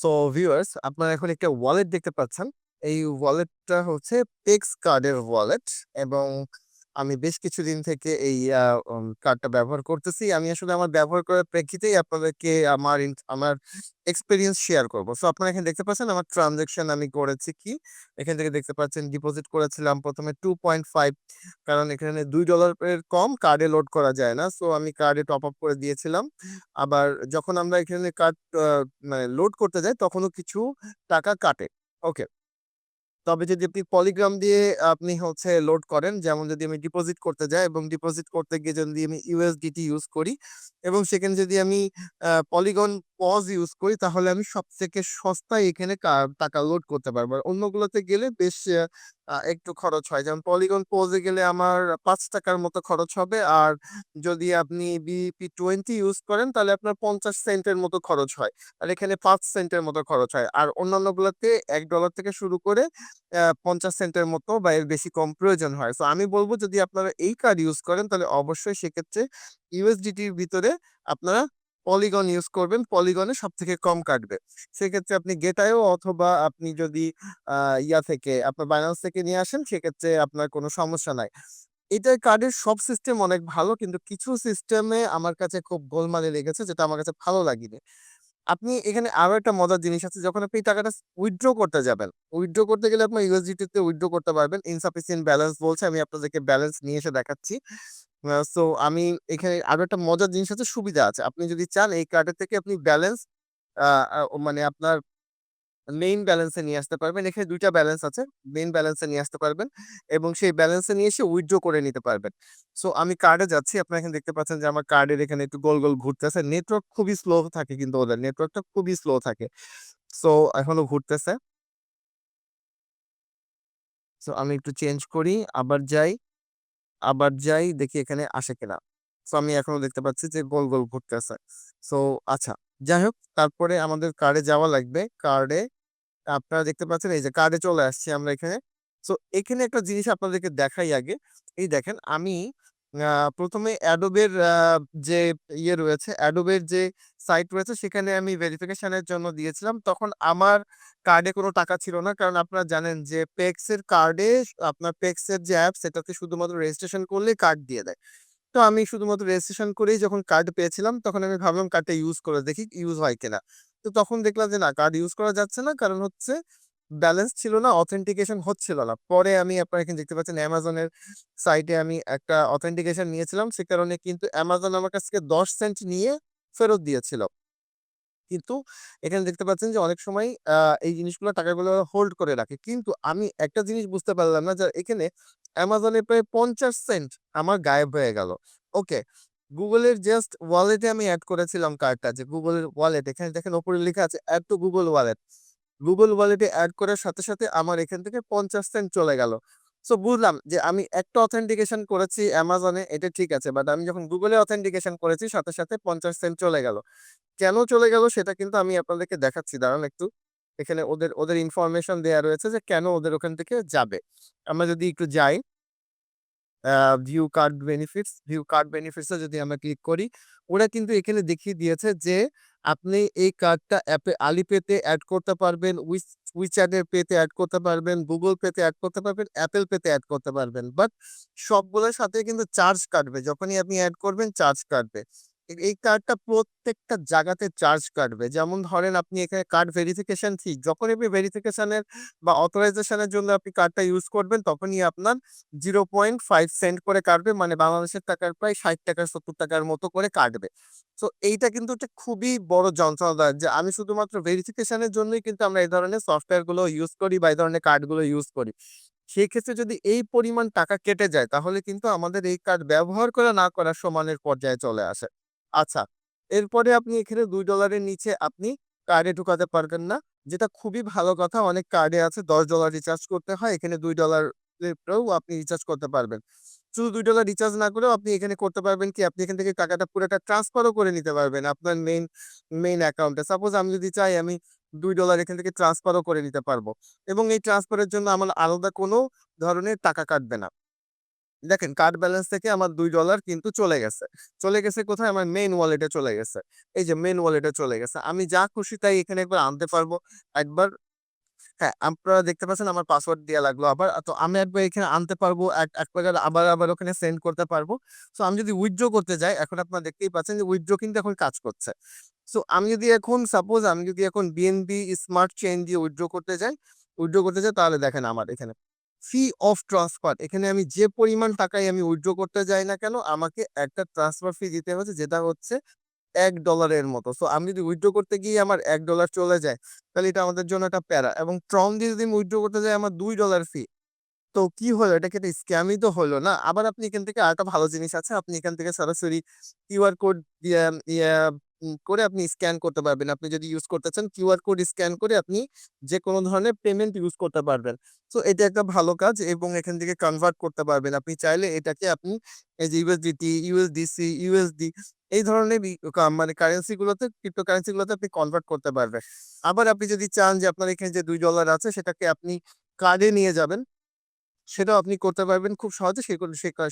So viewers আপনারা এখন একটা ওয়ালেট দেখতে পাচ্ছেন। এই ওয়ালেটটা হচ্ছে পেক্স কার্ডের ওয়ালেট এবং আমি বেশ কিছুদিন থেকে এই কার্ডটা ব্যবহার করতেছি। আমি আসলে আমার ব্যবহার করার প্রেক্ষিতেই আপনাদেরকে আমার এক্সপেরিয়েন্স শেয়ার করব। সো আপনারা এখানে দেখতে পাচ্ছেন আমার ট্রান্সেকশন আমি করেছি কি, এখান থেকে দেখতে পাচ্ছেন ডিপোজিট করেছিলাম ১ম এ 2.5 কারণ এখানে $2 এর কম কার্ডে লোড করা যায় না। সো আমি কার্ডে টপ আপ করে দিয়েছিলাম। আবার যখন আমরা এখানে কার্ড মানে লোড করতে যাই তখনও কিছু টাকা কাটে। ওকে। তবে যদি আপনি পলিগ্রাম দিয়ে আপনি হচ্ছে লোড করেন, যেমন যদি আমি ডিপোজিট করতে যাই এবং ডিপোজিট করতে গিয়ে যদি আমি ইউএসডিটি ইউজ করি এবং সেখানে যদি আমি পলিগন পজ ইউজ করি তাহলে আমি সবথেকে সস্তায় এখানে টাকা লোড করতে পারবো। আর অন্যগুলোতে গেলে বেশ একটু খরচ হয়। যেমন পলিগন পজে গেলে আমার ৳৫ র মতো খরচ হবে। আর যদি আপনি BEP20 ইউজ করেন তাহলে আপনার ৫০ সেন্টের মতো খরচ হয়। আর এখানে ৫ সেন্টের মতো খরচ হয়। আর অন্যান্যগুলাতে $১ থেকে শুরু করে ৫০ সেন্টের মতো বা এর বেশি কম প্রয়োজন হয়। সো আমি বলব যদি আপনারা এই কার্ড ইউজ করেন তাহলে অবশ্যই সেক্ষেত্রে ইউএসডিটির ভিতরে আপনারা পলিগন ইউজ করবেন। পলিগনে সবথেকে কম কাটবে। সেক্ষেত্রে আপনি গেটায়ও অথবা আপনি যদি আ ইয়া থেকে আপনার বাইন্যান্স থেকে নিয়ে আসেন সেক্ষেত্রে আপনার কোনো সমস্যা নাই। এটার কার্ডের সব সিস্টেম অনেক ভালো কিন্তু কিছু সিস্টেমে আমার কাছে খুব গোলমালে লেগেছে যেটা আমার কাছে ভালো লাগেনি। আপনি এখানে আরো একটা মজার জিনিস আছে। যখন আপনি টাকাটা উইথড্র করতে যাবেন, উইথড্র করতে গেলে আপনার ইউএসডিটি তে উইথড্র করতে পারবেন। ইনসাফিসিয়েন্ট ব্যালেন্স বলছে। আমি আপনাদেরকে ব্যালেন্স নিয়ে এসে দেখাচ্ছি। সো আমি এখানে আরো একটা মজার জিনিস আছে, সুবিধা আছে। আপনি যদি চান এই কার্ডের থেকে আপনি ব্যালেন্স আ আ মানে আপনার মেইন ব্যালেন্স এ নিয়ে আসতে পারবেন। এখানে ২ টা ব্যালেন্স আছে। মেইন ব্যালেন্স এ নিয়ে আসতে পারবেন এবং সেই ব্যালেন্স এ নিয়ে এসে উইথড্র করে নিতে পারবেন। সো আমি কার্ডে যাচ্ছি। আপনারা এখানে দেখতে পাচ্ছেন যে আমার কার্ডের এখানে একটু গোল, গোল ঘুরতেছে। নেটওয়ার্ক খুবই স্লো থাকে কিন্তু ওদের। নেটওয়ার্কটা খুবই স্লো থাকে। সো এখনো ঘুরতেছে। সো আমি একটু চেঞ্জ করি। আবার যাই দেখি এখানে আসে কিনা। সো আমি এখনো দেখতে পাচ্ছি যে গোল, গোল ঘুরতেছে। সো আচ্ছা। যাই হোক তারপরে আমাদের কার্ডে যাওয়া লাগবে। কার্ডে আপনারা দেখতে পাচ্ছেন এই যে কার্ডে চলে আসছি আমরা এখানে। সো এখানে একটা জিনিস আপনাদেরকে দেখাই আগে। এই দেখেন আমি ১ম এ Adobe এর যে ইয়ে রয়েছে, Adobe এর যে সাইট রয়েছে সেখানে আমি ভেরিফিকেশন এর জন্য দিয়েছিলাম। তখন আমার কার্ডে কোনো টাকা ছিল না। কারণ আপনারা জানেন যে পেক্স এর কার্ডে আপনার পেক্স এর যে অ্যাপ সেটাতে শুধুমাত্র রেজিস্ট্রেশন করলেই কার্ড দিয়ে দেয়। তো আমি শুধুমাত্র রেজিস্ট্রেশন করেই যখন কার্ড পেয়েছিলাম, তখন আমি ভাবলাম কার্ডটা ইউজ করে দেখি, ইউজ হয় কিনা। তো তখন দেখলাম যে না কার্ড ইউজ করা যাচ্ছে না। কারণ হচ্ছে ব্যালেন্স ছিল না, অথেন্টিকেশন হচ্ছিল না। পরে আমি আপনারা এখানে দেখতে পাচ্ছেন Amazon এর সাইটে আমি একটা অথেন্টিকেশন নিয়েছিলাম। সে কারণে কিন্তু Amazon আমার কাছ থেকে ১০ সেন্ট নিয়ে ফেরত দিয়েছিল। কিন্তু এখানে দেখতে পাচ্ছেন যে অনেক সময় এই জিনিসগুলো টাকাগুলো হোল্ড করে রাখে। কিন্তু আমি একটা জিনিস বুঝতে পারলাম না যে এখানে Amazon এ প্রায় ৫০ সেন্ট আমার গায়েব হয়ে গেল। ওকে। Google এর জাস্ট ওয়ালেটে আমি এড করেছিলাম কার্ডটা যে Google এর ওয়ালেট এখানে দেখেন উপরে লেখা আছে add to Google wallet. Google ওয়ালেটে এড করার সাথে, সাথে আমার এখান থেকে ৫০ সেন্ট চলে গেল। সো বুঝলাম যে আমি একটা অথেন্টিকেশন করেছি Amazon এ এটা ঠিক আছে। বাট আমি যখন Google এ অথেন্টিকেশন করেছি সাথে, সাথে ৫০ সেন্ট চলে গেল। কেন চলে গেল সেটা কিন্তু আমি আপনাদেরকে দেখাচ্ছি দাঁড়ান একটু। এখানে ওদের ইনফরমেশন দেয়া রয়েছে যে কেন ওদের ওখান থেকে যাবে। আমরা যদি একটু যাই ভিউ কার্ড বেনিফিটস এ যদি আমরা ক্লিক করি, ওরা কিন্তু এখানে দেখিয়ে দিয়েছে যে আপনি এই কার্ডটা অ্যাপে Alipay তে এড করতে পারবেন, WeChat এর পে তে এড করতে পারবেন, Google Pay তে এড করতে পারবেন, Apple Pay তে এড করতে পারবেন। বাট সবগুলোর সাথে কিন্তু চার্জ কাটবে। যখনই আপনি এড করবেন চার্জ কাটবে। এই কার্ডটা প্রত্যেকটা জায়গাতে চার্জ কাটবে। যেমন ধরেন আপনি এখানে কার্ড ভেরিফিকেশন ফি যখনই আপনি ভেরিফিকেশন এর বা অথরাইজেশন এর জন্য আপনি কার্ডটা ইউজ করবেন তখনই আপনার 0.5 সেন্ট করে কাটবে। মানে বাংলাদেশের টাকার প্রায় ৳৬০ ৳৭০ র মতো করে কাটবে। সো এইটা কিন্তু একটা খুবই বড় যন্ত্রণাদায়ক যে আমি শুধুমাত্র ভেরিফিকেশন এর জন্যই কিন্তু আমরা এই ধরনের সফটওয়্যার গুলো ইউজ করি বা এই ধরনের কার্ডগুলো ইউজ করি। সেই ক্ষেত্রে যদি এই পরিমাণ টাকা কেটে যায় তাহলে কিন্তু আমাদের এই কার্ড ব্যবহার করা না করার সমানের পর্যায়ে চলে আসে। আচ্ছা, এরপরে আপনি এখানে $২ এর নিচে আপনি কার্ডে ঢুকাতে পারবেন না। যেটা খুবই ভালো কথা। অনেক কার্ডে আছে $১০ রিচার্জ করতে হয়। এখানে $২ এও আপনি রিচার্জ করতে পারবেন। শুধু $২ রিচার্জ না করেও আপনি এখানে করতে পারবেন কি আপনি এখান থেকে টাকাটা পুরাটা ট্রান্সফারও করে নিতে পারবেন আপনার মেইন অ্যাকাউন্টে। সাপোজ আমি যদি চাই আমি $২ এখান থেকে ট্রান্সফারও করে নিতে পারবো এবং এই ট্রান্সফারের জন্য আমার আলাদা কোনো ধরনের টাকা কাটবে না। দেখেন কার্ড ব্যালেন্স থেকে আমার $2 কিন্তু চলে গেছে। চলে গেছে কোথায়? আমার মেইন ওয়ালেটে চলে গেছে। এই যে মেইন ওয়ালেটে চলে গেছে। আমি যা খুশি তাই এখানে একবার আনতে পারবো। একবার হ্যাঁ, আপনারা দেখতে পাচ্ছেন আমার পাসওয়ার্ড দেয়া লাগলো আবার। তো আমি একবার এখানে আনতে পারবো। এক প্রকার আবার ওখানে সেন্ড করতে পারবো। সো আমি যদি উইথড্র করতে যাই, এখন আপনারা দেখতেই পাচ্ছেন যে উইথড্র কিন্তু এখন কাজ করছে। সো আমি যদি এখন সাপোজ আমি যদি এখন বিএনবি স্মার্ট চেইন দিয়ে উইথড্র করতে যাই তাহলে দেখেন আমার এখানে ফি অফ ট্রান্সফার এখানে আমি যে পরিমাণ টাকায় আমি উইথড্র করতে যাই না কেন আমাকে একটা ট্রান্সফার ফি দিতে হচ্ছে যেটা হচ্ছে $1 এর মতো। সো আমি যদি উইথড্র করতে গিয়ে আমার $1 চলে যায়, তাহলে এটা আমাদের জন্য একটা প্যারা। এবং ট্রন দিয়ে যদি আমি উইথড্র করতে যাই আমার $2 ফি। তো কি হলো? এটা কি একটা স্ক্যামই তো হলো না? আবার আপনি এখান থেকে আরেকটা ভালো জিনিস আছে। আপনি এখান থেকে সরাসরি কিউআর কোড দিয়ে ইয়া করে আপনি স্ক্যান করতে পারবেন। আপনি যদি ইউজ করতে চান কিউআর কোড স্ক্যান করে আপনি যেকোনো ধরনের পেমেন্ট ইউজ করতে পারবেন। সো এটা একটা ভালো কাজ এবং এখান থেকে কনভার্ট করতে পারবেন। আপনি চাইলে এটাকে আপনি এই যে USDT, USDC, USD এই ধরনের মানে কারেন্সি গুলোতে ক্রিপ্টোকারেন্সি গুলোতে আপনি কনভার্ট করতে পারবেন। আবার আপনি যদি চান যে আপনার এখানে যে $2 আছে সেটাকে আপনি কার্ডে নিয়ে যাবেন সেটাও আপনি করতে পারবেন খুব সহজে।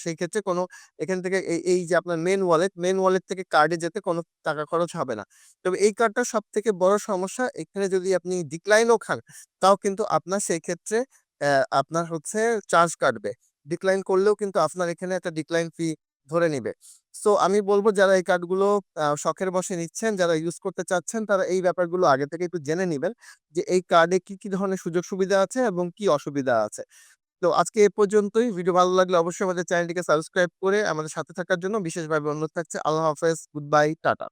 সেই ক্ষেত্রে কোনো এখান থেকে এই যে আপনার মেইন ওয়ালেট থেকে কার্ডে যেতে কোনো টাকা খরচ হবে না। তবে এই কার্ডটার সবথেকে বড় সমস্যা এখানে যদি আপনি ডিক্লাইন ও খান, তাও কিন্তু আপনার সেই ক্ষেত্রে আপনার হচ্ছে চার্জ কাটবে। ডিক্লাইন করলেও কিন্তু আপনার এখানে একটা ডিক্লাইন ফি ধরে নিবে। সো আমি বলব যারা এই কার্ডগুলো শখের বশে নিচ্ছেন, যারা ইউজ করতে চাচ্ছেন তারা এই ব্যাপারগুলো আগে থেকে একটু জেনে নিবেন যে এই কার্ডে কি ধরনের সুযোগ সুবিধা আছে এবং কি অসুবিধা আছে। তো আজকে এ পর্যন্তই। ভিডিও ভালো লাগলে অবশ্যই আমাদের চ্যানেলটিকে সাবস্ক্রাইব করে আমাদের সাথে থাকার জন্য বিশেষভাবে অনুরোধ থাকছে। আল্লাহ হাফেজ, গুড বাই, টাটা।